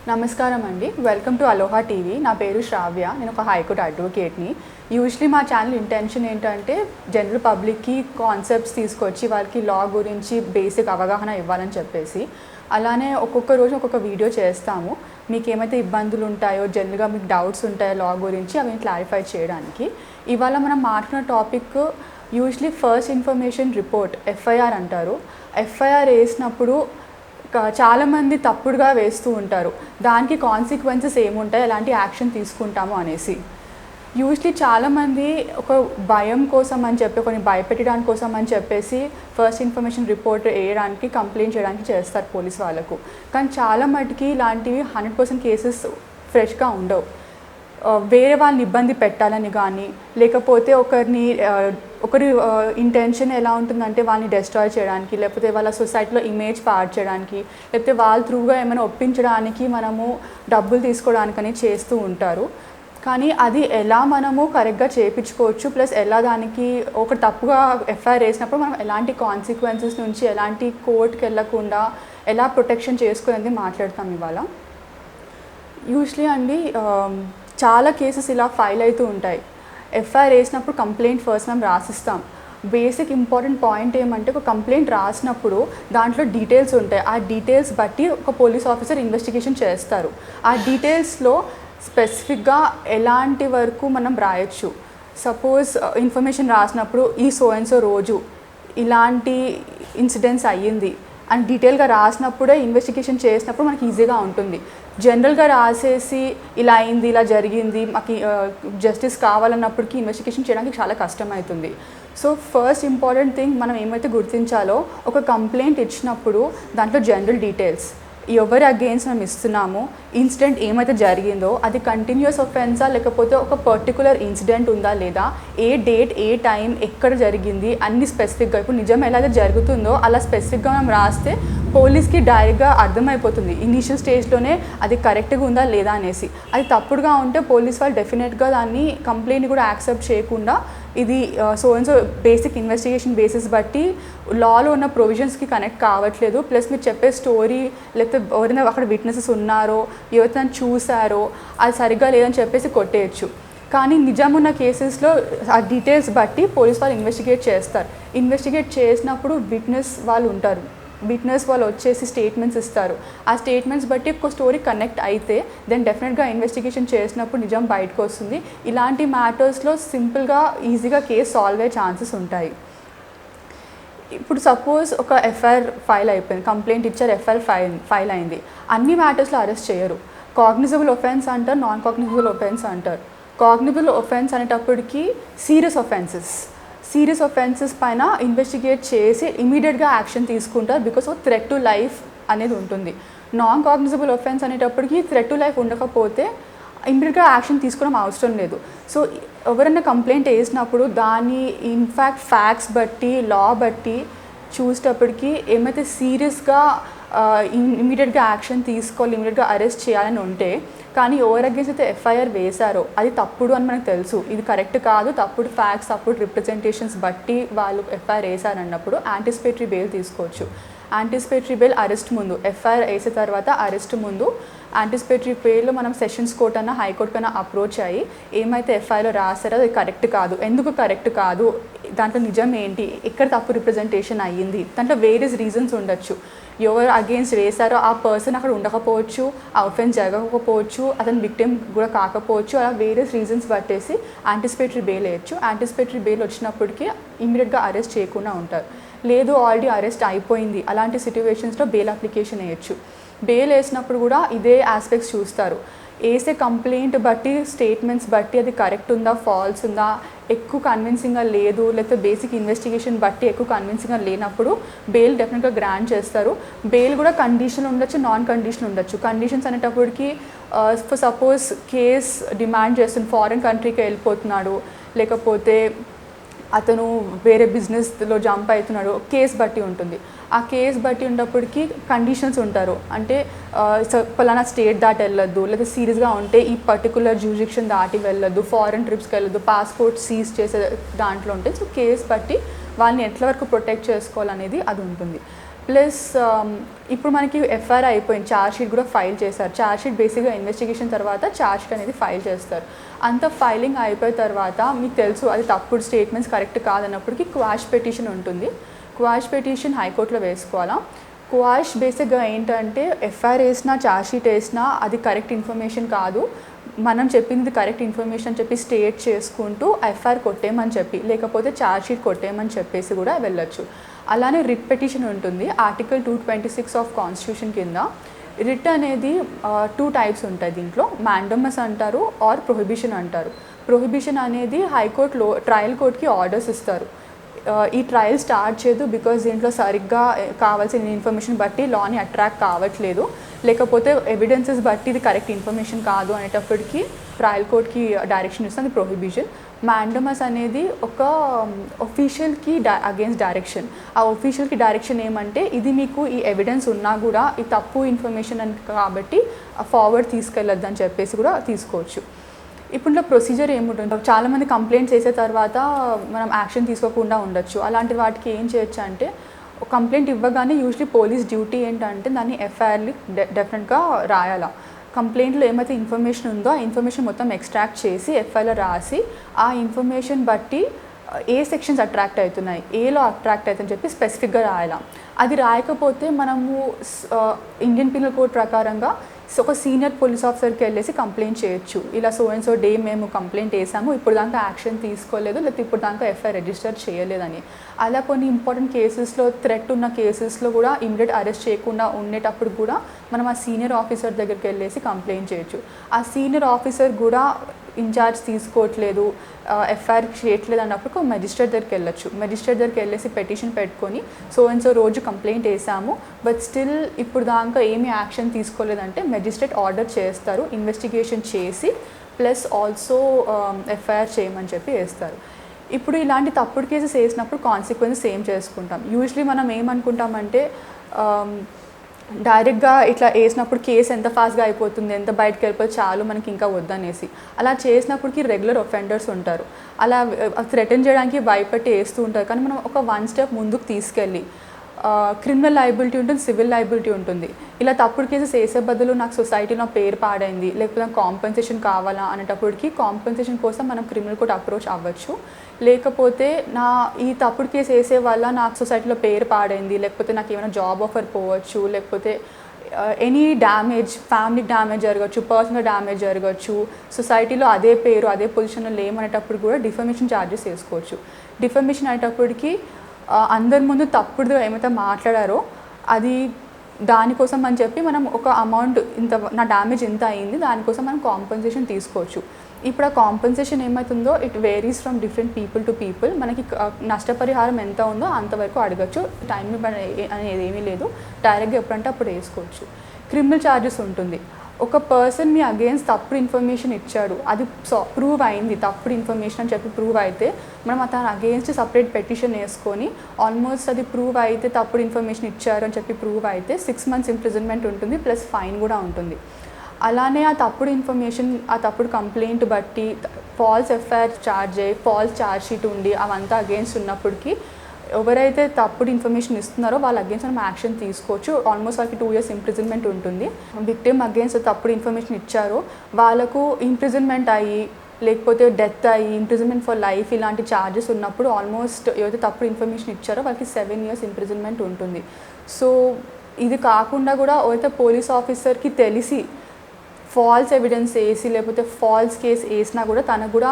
నమస్కారం అండి. Welcome to Aloha TV. నా పేరు శ్రావ్య. నేను ఒక హైకోర్టు అడ్వకేట్ని. యూజువల్లీ మా ఛానల్ ఇంటెన్షన్ ఏంటంటే జనరల్ పబ్లిక్కి కాన్సెప్ట్స్ తీసుకొచ్చి వాళ్ళకి లా గురించి బేసిక్ అవగాహన ఇవ్వాలని చెప్పేసి. అలానే ఒక్కొక్క రోజు ఒక్కొక్క వీడియో చేస్తాము. మీకు ఏమైతే ఇబ్బందులు ఉంటాయో, జనరల్గా మీకు డౌట్స్ ఉంటాయో లా గురించి అవి క్లారిఫై చేయడానికి. ఇవాళ మనం మాట్లాడిన topic usually first information report, FIR అంటారు. ఎఫ్ఐఆర్ వేసినప్పుడు చాలామంది తప్పుడుగా వేస్తూ ఉంటారు. దానికి కాన్సిక్వెన్సెస్ ఏముంటాయి, ఎలాంటి యాక్షన్ తీసుకుంటాము అనేసి. యూజువల్లీ చాలామంది ఒక భయం కోసం అని చెప్పి, కొన్ని భయపెట్టడానికి కోసం అని చెప్పేసి ఫస్ట్ ఇన్ఫర్మేషన్ రిపోర్ట్ వేయడానికి, కంప్లైంట్ చేయడానికి చేస్తారు పోలీస్ వాళ్ళకు. కానీ చాలా మటుకి ఇలాంటివి 100% కేసెస్ ఫ్రెష్గా ఉండవు. వేరే వాళ్ళని ఇబ్బంది పెట్టాలని కానీ, లేకపోతే ఒకరి ఇంటెన్షన్ ఎలా ఉంటుందంటే వాళ్ళని డెస్ట్రాయ్ చేయడానికి, లేకపోతే వాళ్ళ సొసైటీలో ఇమేజ్ పాడు చేయడానికి, లేకపోతే వాళ్ళ త్రూగా ఏమైనా ఒప్పించడానికి మనము డబ్బులు తీసుకోవడానికని చేస్తూ ఉంటారు. కానీ అది ఎలా మనము కరెక్ట్గా చేయించుకోవచ్చు, ప్లస్ ఎలా దానికి ఒక తప్పుగా ఎఫ్ఐఆర్ వేసినప్పుడు మనం ఎలాంటి కాన్సిక్వెన్సెస్ నుంచి, ఎలాంటి కోర్టుకి వెళ్ళకుండా ఎలా ప్రొటెక్షన్ చేసుకునేది మాట్లాడతాం ఇవాళ. యూజువల్లీ అండి చాలా కేసెస్ ఇలా ఫైల్ అవుతూ ఉంటాయి. ఎఫ్ఐఆర్ వేసినప్పుడు కంప్లైంట్ ఫస్ట్ మనం రాసిస్తాం. బేసిక్ ఇంపార్టెంట్ పాయింట్ ఏమంటే, ఒక కంప్లైంట్ రాసినప్పుడు దాంట్లో డీటెయిల్స్ ఉంటాయి. ఆ డీటెయిల్స్ బట్టి ఒక పోలీస్ ఆఫీసర్ ఇన్వెస్టిగేషన్ చేస్తారు. ఆ డీటెయిల్స్లో స్పెసిఫిక్గా ఎలాంటి వరకు మనం రాయొచ్చు. సపోజ్ ఇన్ఫర్మేషన్ రాసినప్పుడు ఈ సో అండ్ సో రోజు ఇలాంటి ఇన్సిడెంట్స్ అయ్యింది అని డీటెయిల్గా రాసినప్పుడే ఇన్వెస్టిగేషన్ చేసినప్పుడు మనకి ఈజీగా ఉంటుంది. జనరల్గా రాసేసి ఇలా అయింది, ఇలా జరిగింది, మాకు జస్టిస్ కావాలన్నప్పటికీ ఇన్వెస్టిగేషన్ చేయడానికి చాలా కష్టమవుతుంది. సో ఫస్ట్ ఇంపార్టెంట్ థింగ్ మనం ఏమైతే గుర్తించాలో, ఒక కంప్లైంట్ ఇచ్చినప్పుడు దాంట్లో జనరల్ డీటెయిల్స్, ఎవరి అగెయిన్స్ట్ మనం ఇస్తున్నాము, ఇన్సిడెంట్ ఏమైతే జరిగిందో అది కంటిన్యూస్ ఒఫెన్సా లేకపోతే ఒక పర్టికులర్ ఇన్సిడెంట్ ఉందా లేదా, ఏ డేట్, ఏ టైం, ఎక్కడ జరిగింది అన్ని స్పెసిఫిక్గా, ఇప్పుడు నిజం ఎలా జరుగుతుందో అలా స్పెసిఫిక్గా మనం రాస్తే పోలీస్కి డైరెక్ట్గా అర్థమైపోతుంది ఇనీషియల్ స్టేజ్లోనే అది కరెక్ట్గా ఉందా లేదా అనేసి. అది తప్పుడుగా ఉంటే పోలీస్ వాళ్ళు డెఫినెట్గా దాన్ని కంప్లైంట్ కూడా యాక్సెప్ట్ చేయకుండా ఇది so and so basic investigation basis బట్టి లాలో ఉన్న ప్రొవిజన్స్కి కనెక్ట్ కావట్లేదు, ప్లస్ మీరు చెప్పే స్టోరీ లేకపోతే ఎవరైనా అక్కడ విట్నెసెస్ ఉన్నారో, ఎవరైనా చూసారో అది సరిగ్గా లేదని చెప్పేసి కొట్టేయచ్చు. కానీ నిజమున్న కేసెస్లో ఆ డీటెయిల్స్ బట్టి పోలీస్ వాళ్ళు ఇన్వెస్టిగేట్ చేస్తారు. ఇన్వెస్టిగేట్ చేసినప్పుడు విట్నెస్ వాళ్ళు ఉంటారు. విట్నెస్ వాళ్ళు వచ్చేసి స్టేట్మెంట్స్ ఇస్తారు. ఆ స్టేట్మెంట్స్ బట్టి ఒక స్టోరీ కనెక్ట్ అయితే దెన్ డెఫినెట్గా ఇన్వెస్టిగేషన్ చేసినప్పుడు నిజం బయటకు వస్తుంది. ఇలాంటి మ్యాటర్స్లో సింపుల్గా ఈజీగా కేసు సాల్వ్ అయ్యే ఛాన్సెస్ ఉంటాయి. ఇప్పుడు సపోజ్ ఒక ఎఫ్ఐఆర్ ఫైల్ అయిపోయింది, కంప్లైంట్ ఇచ్చారు, ఎఫ్ఐఆర్ ఫైల్ అయింది. అన్ని మ్యాటర్స్లో అరెస్ట్ చేయరు. కాగ్నిజబుల్ ఒఫెన్స్ అంటారు, నాన్ కాగ్నిజబుల్ ఒఫెన్స్ అంటారు. కాగ్నిజబుల్ ఒఫెన్స్ అనేటప్పటికి సీరియస్ ఒఫెన్సెస్ పైన ఇన్వెస్టిగేట్ చేసి ఇమీడియట్గా యాక్షన్ తీసుకుంటారు, because of threat to life అనేది ఉంటుంది. నాన్ కాగ్నిజబుల్ ఒఫెన్స్ అనేటప్పటికి థ్రెట్ టు లైఫ్ ఉండకపోతే ఇమీడియట్గా యాక్షన్ తీసుకోవడం అవసరం లేదు. సో ఎవరైనా కంప్లైంట్ వేసినప్పుడు దాని ఇన్ఫ్యాక్ట్ ఫ్యాక్ట్స్ బట్టి, లా బట్టి చూసేటప్పటికి ఏమైతే సీరియస్గా ఇమీడియట్గా యాక్షన్ తీసుకోవాలి, ఇమీడియట్గా అరెస్ట్ చేయాలని ఉంటే, కానీ ఎవరి అగేన్స్ట్ అయితే ఎఫ్ఐఆర్ వేశారో అది తప్పుడు అని మనకు తెలుసు, ఇది కరెక్ట్ కాదు, తప్పుడు ఫ్యాక్ట్స్, తప్పుడు రిప్రజెంటేషన్స్ బట్టి వాళ్ళు ఎఫ్ఐఆర్ వేశారన్నప్పుడు యాంటిసిపేటరీ బెయిల్ తీసుకోవచ్చు. యాంటిసిపేటరీ బెయిల్ అరెస్ట్ ముందు, ఎఫ్ఐఆర్ వేసిన తర్వాత అరెస్ట్ ముందు యాంటిసిపేటరీ బెయిల్లో మనం సెషన్స్ కోర్ట్ అన్న హైకోర్టు కన్నా అప్రోచ్ అయ్యి ఏమైతే ఎఫ్ఐఆర్లో రాశారో అది కరెక్ట్ కాదు, ఎందుకు కరెక్ట్ కాదు, దాంట్లో నిజం ఏంటి, ఎక్కడ తప్పు రిప్రజెంటేషన్ అయ్యింది, దాంట్లో వేరియస్ రీజన్స్ ఉండొచ్చు. ఎవరు అగేన్స్ట్ వేశారో ఆ పర్సన్ అక్కడ ఉండకపోవచ్చు, ఆ ఒఫెన్స్ జరగకపోవచ్చు, అతను విక్టిమ్ కూడా కాకపోవచ్చు, అలా వేరియస్ రీజన్స్ పట్టేసి యాంటిసిపేటరీ బెయిల్ వేయచ్చు. యాంటిసిపేటరీ బెయిల్ వచ్చినప్పటికీ ఇమీడియట్గా అరెస్ట్ చేయకుండా ఉంటారు. లేదు ఆల్రెడీ అరెస్ట్ అయిపోయింది, అలాంటి సిట్యువేషన్స్లో బెయిల్ అప్లికేషన్ వేయచ్చు. బెయిల్ వేసినప్పుడు కూడా ఇదే ఆస్పెక్ట్స్ చూస్తారు. వేసే కంప్లైంట్ బట్టి, స్టేట్మెంట్స్ బట్టి అది కరెక్ట్ ఉందా, ఫాల్స్ ఉందా, ఎక్కువ కన్విన్సింగ్గా లేదు, లేకపోతే బేసిక్ ఇన్వెస్టిగేషన్ బట్టి ఎక్కువ కన్విన్సింగ్గా లేనప్పుడు బెయిల్ డెఫినెట్గా గ్రాంట్ చేస్తారు. బెయిల్ కూడా కండిషన్ ఉండొచ్చు, నాన్ కండిషన్ ఉండొచ్చు. కండిషన్స్ అనేటప్పటికి సపోజ్ కేస్ డిమాండ్ చేస్తుంది, ఫారిన్ కంట్రీకి వెళ్ళిపోతున్నాడు, లేకపోతే అతను వేరే బిజినెస్లో జంప్ అవుతున్నాడు, కేస్ బట్టి ఉంటుంది. ఆ కేస్ బట్టి ఉన్నప్పటికీ కండిషన్స్ ఉంటారు, అంటే పలానా స్టేట్ దాటి వెళ్ళొద్దు, లేదా సీరియస్గా ఉంటే ఈ పర్టికులర్ జ్యూరిడిక్షన్ దాటి వెళ్ళొద్దు, ఫారెన్ ట్రిప్స్కి వెళ్ళొద్దు, పాస్పోర్ట్ సీజ్ చేసే దాంట్లో ఉంటాయి. సో కేస్ బట్టి వాళ్ళని ఎట్ల వరకు ప్రొటెక్ట్ చేసుకోవాలనేది అది ఉంటుంది. ప్లస్ ఇప్పుడు మనకి ఎఫ్ఐఆర్ అయిపోయింది, ఛార్జ్ షీట్ కూడా ఫైల్ చేశారు. ఛార్జ్ షీట్ బేసిక్గా ఇన్వెస్టిగేషన్ తర్వాత ఛార్జ్ షీట్ అనేది ఫైల్ చేస్తారు. అంత ఫైలింగ్ అయిపోయిన తర్వాత మీకు తెలుసు అది తప్పుడు స్టేట్మెంట్స్ కరెక్ట్ కాదన్నప్పటికీ క్వాష్ పిటిషన్ ఉంటుంది. క్వాష్ పిటిషన్ హైకోర్టులో వేసుకోవాలా. క్వాష్ బేసిక్గా ఏంటంటే ఎఫ్ఐఆర్ వేసినా ఛార్జ్ షీట్ వేసినా అది కరెక్ట్ ఇన్ఫర్మేషన్ కాదు, మనం చెప్పింది కరెక్ట్ ఇన్ఫర్మేషన్ అని చెప్పి స్టేట్ చేసుకుంటూ ఎఫ్ఐఆర్ కొట్టేయమని చెప్పి, లేకపోతే ఛార్జ్ షీట్ కొట్టేయమని చెప్పేసి కూడా వెళ్ళొచ్చు. అలానే రిట్ పిటిషన్ ఉంటుంది. ఆర్టికల్ 226 ఆఫ్ కాన్స్టిట్యూషన్ కింద రిట్ అనేది 2 టైప్స్ ఉంటాయి. దీంట్లో మ్యాండమస్ అంటారు ఆర్ ప్రొహిబిషన్ అంటారు. ప్రొహిబిషన్ అనేది హైకోర్టులో ట్రయల్ కోర్ట్కి ఆర్డర్స్ ఇస్తారు, ఈ ట్రయల్ స్టార్ట్ చేయదు బికాజ్ దీంట్లో సరిగ్గా కావాల్సిన ఇన్ఫర్మేషన్ బట్టి లాని అట్రాక్ట్ కావట్లేదు, లేకపోతే ఎవిడెన్సెస్ బట్టి ఇది కరెక్ట్ ఇన్ఫర్మేషన్ కాదు అనేటప్పటికీ ట్రయల్ కోర్ట్కి డైరెక్షన్ ఇస్తుంది, అది ప్రొహిబిషన్. మ్యాండమస్ అనేది ఒక ఒఫీషియల్కి అగేన్స్ట్ డైరెక్షన్. ఆ ఒఫీషియల్కి డైరెక్షన్ ఏమంటే ఇది మీకు ఈ ఎవిడెన్స్ ఉన్నా కూడా ఈ తప్పు ఇన్ఫర్మేషన్ అని కాబట్టి ఫార్వర్డ్ తీసుకెళ్ళొద్దు అని చెప్పేసి కూడా తీసుకోవచ్చు. ఇప్పుడు ప్రొసీజర్ ఏముంటుంది, చాలామంది కంప్లైంట్స్ చేసే తర్వాత మనం యాక్షన్ తీసుకోకుండా ఉండొచ్చు. అలాంటి వాటికి ఏం చేయొచ్చు అంటే కంప్లైంట్ ఇవ్వగానే యూజువలీ పోలీస్ డ్యూటీ ఏంటంటే దాన్ని ఎఫ్ఐఆర్ని డెఫినెట్గా రాయాలా. కంప్లైంట్లో ఏమైతే ఇన్ఫర్మేషన్ ఉందో ఆ ఇన్ఫర్మేషన్ మొత్తం ఎక్స్ట్రాక్ట్ చేసి ఎఫ్ఐఆర్లో రాసి ఆ ఇన్ఫర్మేషన్ బట్టి ఏ సెక్షన్స్ అట్రాక్ట్ అవుతున్నాయి, ఏలో అట్రాక్ట్ అవుతుందని చెప్పి స్పెసిఫిక్గా రాయాలా. అది రాయకపోతే మనము ఇండియన్ పీనల్ కోడ్ ప్రకారంగా ఒక సీనియర్ పోలీస్ ఆఫీసర్కి వెళ్ళేసి కంప్లైంట్ చేయొచ్చు, ఇలా సో అండ్ సో డే మేము కంప్లైంట్ వేసాము, ఇప్పుడు దాకా యాక్షన్ తీసుకోలేదు, లేకపోతే ఇప్పుడు దాకా ఎఫ్ఐఆర్ రిజిస్టర్ చేయలేదని. అలా కొన్ని ఇంపార్టెంట్ కేసెస్లో థ్రెట్ ఉన్న కేసెస్లో కూడా ఇమీడియట్ అరెస్ట్ చేయకుండా ఉండేటప్పుడు కూడా మనం ఆ సీనియర్ ఆఫీసర్ దగ్గరికి వెళ్ళేసి కంప్లైంట్ చేయొచ్చు. ఆ సీనియర్ ఆఫీసర్ కూడా ఇన్ఛార్జ్ తీసుకోవట్లేదు, ఎఫ్ఐఆర్ చేయట్లేదు అన్నప్పుడు మెజిస్ట్రేట్ దగ్గరికి వెళ్ళొచ్చు. మెజిస్ట్రేట్ దగ్గరికి వెళ్ళేసి పెటిషన్ పెట్టుకొని సో అండ్ సో రోజు కంప్లైంట్ వేసాము బట్ స్టిల్ ఇప్పుడు దాకా ఏమీ యాక్షన్ తీసుకోలేదంటే మెజిస్ట్రేట్ ఆర్డర్ చేస్తారు, ఇన్వెస్టిగేషన్ చేసి ప్లస్ ఆల్సో ఎఫ్ఐఆర్ చేయమని చెప్పి వేస్తారు. ఇప్పుడు ఇలాంటి తప్పుడు కేసెస్ వేసినప్పుడు కాన్సిక్వెన్సెస్ సేమ్ చేసుకుంటాం. యూజువలీ మనం ఏమనుకుంటామంటే డైరెక్ట్గా ఇట్లా వేసినప్పుడు కేసు ఎంత ఫాస్ట్గా అయిపోతుంది, ఎంత బయటకు వెళ్ళిపోతే చాలు మనకి ఇంకా వద్దనేసి అలా చేసినప్పటికీ రెగ్యులర్ ఒఫెండర్స్ ఉంటారు, అలా థ్రెటన్ చేయడానికి భయపెట్టి వేస్తూ ఉంటారు. కానీ మనం ఒక 1 స్టెప్ ముందుకు తీసుకెళ్ళి క్రిమినల్ లయబిలిటీ ఉంటుంది, సివిల్ లయబిలిటీ ఉంటుంది. ఇలా తప్పుడు కేసెస్ వేసే బదులు నాకు సొసైటీలో పేరు పాడైంది లేకపోతే నాకు కాంపెన్సేషన్ కావాలా అనేటప్పటికి కాంపెన్సేషన్ కోసం మనం క్రిమినల్ కోర్ట్ అప్రోచ్ అవ్వచ్చు. లేకపోతే ఈ తప్పుడు కేసు వేసే వల్ల నాకు సొసైటీలో పేరు పాడైంది, లేకపోతే నాకు ఏమైనా జాబ్ ఆఫర్ పోవచ్చు, లేకపోతే ఎనీ డ్యామేజ్, ఫ్యామిలీ డ్యామేజ్ జరగచ్చు, పర్సనల్ డ్యామేజ్ జరగచ్చు, సొసైటీలో అదే పేరు అదే పొజిషన్లో లేమనేటప్పుడు కూడా డిఫమేషన్ ఛార్జెస్ వేసుకోవచ్చు. డిఫమేషన్ అనేటప్పటికి అందరి ముందు తప్పుడు ఏమైతే మాట్లాడారో అది దానికోసం అని చెప్పి మనం ఒక అమౌంట్ ఇంత నా డ్యామేజ్ ఎంత అయింది దానికోసం మనం కాంపెన్సేషన్ తీసుకోవచ్చు. ఇప్పుడు ఆ కాంపెన్సేషన్ ఏమవుతుందో it varies from different people to people. మనకి నష్టపరిహారం ఎంత ఉందో అంతవరకు అడగచ్చు, టైం అనేది ఏమీ లేదు, డైరెక్ట్గా ఎప్పుడంటే అప్పుడు వేసుకోవచ్చు. క్రిమినల్ ఛార్జెస్ ఉంటుంది. ఒక పర్సన్ మీ అగేన్స్ట్ తప్పుడు ఇన్ఫర్మేషన్ ఇచ్చాడు, అది ప్రూవ్ అయింది తప్పుడు ఇన్ఫర్మేషన్ అని చెప్పి ప్రూవ్ అయితే మనం అతను అగేన్స్ట్ సపరేట్ పెటిషన్ వేసుకొని ఆల్మోస్ట్ అది ప్రూవ్ అయితే తప్పుడు ఇన్ఫర్మేషన్ ఇచ్చారు అని చెప్పి ప్రూవ్ అయితే 6 months ఇంప్రిజన్మెంట్ ఉంటుంది ప్లస్ ఫైన్ కూడా ఉంటుంది. అలానే ఆ తప్పుడు ఇన్ఫర్మేషన్, ఆ తప్పుడు కంప్లైంట్ బట్టి ఫాల్స్ ఎఫ్ఐఆర్ ఛార్జ్ అయ్యి ఫాల్స్ ఛార్జ్ షీట్ ఉండి అవంతా అగేన్స్ట్ ఉన్నప్పటికీ ఎవరైతే తప్పుడు ఇన్ఫర్మేషన్ ఇస్తున్నారో వాళ్ళ అగేన్స్ట్ మనం యాక్షన్ తీసుకోవచ్చు. ఆల్మోస్ట్ వాళ్ళకి 2 years ఇంప్రిజన్మెంట్ ఉంటుంది. విక్టిమ్ అగేన్స్ట్ తప్పుడు ఇన్ఫర్మేషన్ ఇచ్చారో వాళ్ళకు ఇంప్రిజన్మెంట్ అయ్యి లేకపోతే డెత్ అయ్యి ఇంప్రిజన్మెంట్ ఫర్ లైఫ్ ఇలాంటి ఛార్జెస్ ఉన్నప్పుడు ఆల్మోస్ట్ ఎవరైతే తప్పుడు ఇన్ఫర్మేషన్ ఇచ్చారో వాళ్ళకి 7 years ఇంప్రిజన్మెంట్ ఉంటుంది. సో ఇది కాకుండా కూడా ఎవరైతే పోలీస్ ఆఫీసర్కి తెలిసి ఫాల్స్ ఎవిడెన్స్ వేసి లేకపోతే ఫాల్స్ కేసు వేసినా కూడా తనకు కూడా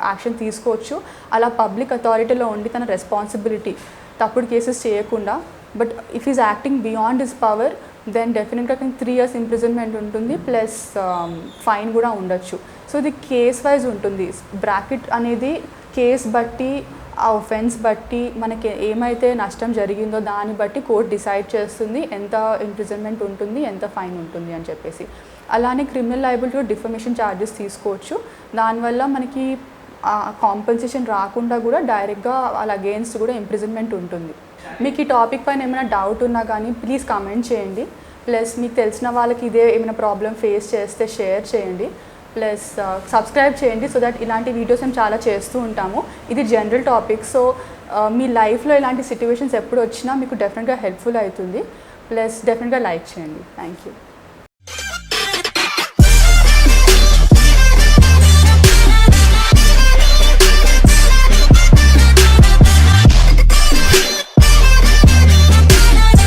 యాక్షన్ తీసుకోవచ్చు. అలా పబ్లిక్ అథారిటీలో ఉండి తన రెస్పాన్సిబిలిటీ తప్పుడు కేసెస్ చేయకుండా, but if is acting beyond his power then డెఫినెట్గా 3 years ఇంప్రిజన్మెంట్ ఉంటుంది ప్లస్ ఫైన్ కూడా ఉండొచ్చు. సో ఇది కేస్ వైజ్ ఉంటుంది. బ్రాకెట్ అనేది కేస్ బట్టి ఆ ఒఫెన్స్ బట్టి మనకి ఏమైతే నష్టం జరిగిందో దాన్ని బట్టి కోర్ట్ డిసైడ్ చేస్తుంది ఎంత ఇంప్రిజన్మెంట్ ఉంటుంది, ఎంత ఫైన్ ఉంటుంది అని చెప్పేసి. అలానే క్రిమినల్ లయబిలిటీ డిఫమేషన్ ఛార్జెస్ తీసుకోవచ్చు. దానివల్ల మనకి కాంపెన్సేషన్ రాకుండా కూడా డైరెక్ట్గా వాళ్ళ అగేన్స్ట్ కూడా ఇంప్రిజన్మెంట్ ఉంటుంది. మీకు ఈ టాపిక్ పైన ఏమైనా డౌట్ ఉన్నా కానీ ప్లీజ్ కామెంట్ చేయండి. ప్లస్ మీకు తెలిసిన వాళ్ళకి ఇదే ఏమైనా ప్రాబ్లం ఫేస్ చేస్తే షేర్ చేయండి. ప్లస్ సబ్స్క్రైబ్ చేయండి సో దట్ ఇలాంటి వీడియోస్ మేము చాలా చేస్తూ ఉంటాము. ఇది జనరల్ టాపిక్, సో మీ లైఫ్లో ఇలాంటి సిట్యువేషన్స్ ఎప్పుడు వచ్చినా మీకు డెఫినెట్గా హెల్ప్ఫుల్ అవుతుంది. ప్లస్ డెఫినెట్గా లైక్ చేయండి. Thank you.